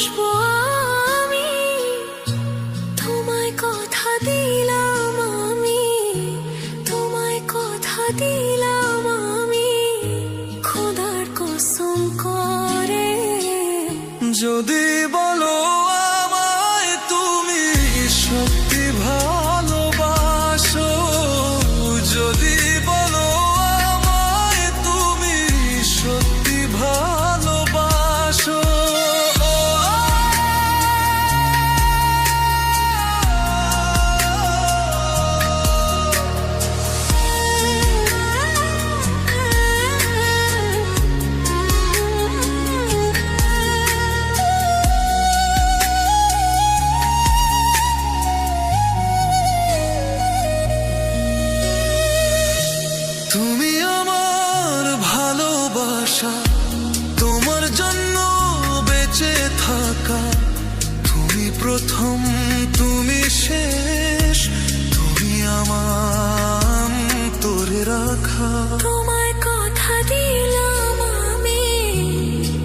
ভালোবাসবো আমি, তোমায় কথা দিলাম আমি, তোমায় কথা দিলাম আমি, খোদার কসম করে। যদি বলো আমায় তুমি সত্যি ভালোবাসো, যদি বলো আমায় তুমি সত্যি ভালোবাসো, তুমি আমার ভালোবাসা, তোমার জন্য বেঁচে থাকা, তুমি প্রথম তুমি শেষ, তুমি আমার তোরে রাখা। তোমায় কথা দিলাম আমি,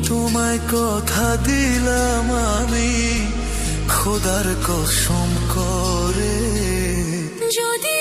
তোমায় কথা দিলাম আমি, খোদার কসম করে। যদি